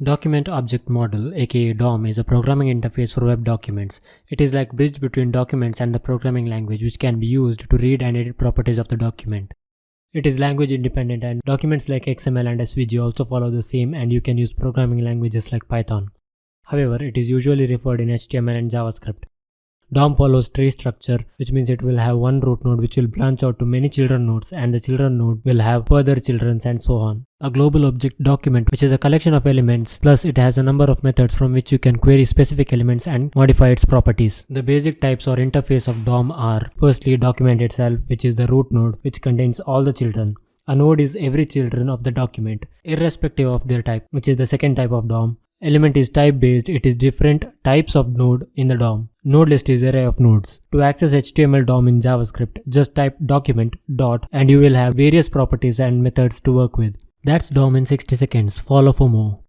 Document Object Model aka DOM is a programming interface for web documents. It is like bridge between documents and the programming language which can be used to read and edit properties of the document. It is language independent and documents like XML and SVG also follow the same, and you can use programming languages like Python. However, it is usually referred in HTML and JavaScript. DOM follows tree structure, which means it will have one root node which will branch out to many children nodes, and the children node will have further children and so on. A global object document, which is a collection of elements, plus it has a number of methods from which you can query specific elements and modify its properties. The basic types or interface of DOM are: firstly, document itself, which is the root node which contains all the children. A node is every children of the document, irrespective of their type, which is the second type of DOM. Element is type based, it is different types of node in the DOM. Node list is array of nodes. To access HTML DOM in JavaScript, just type document dot and you will have various properties and methods to work with. That's DOM in 60 seconds. Follow for more.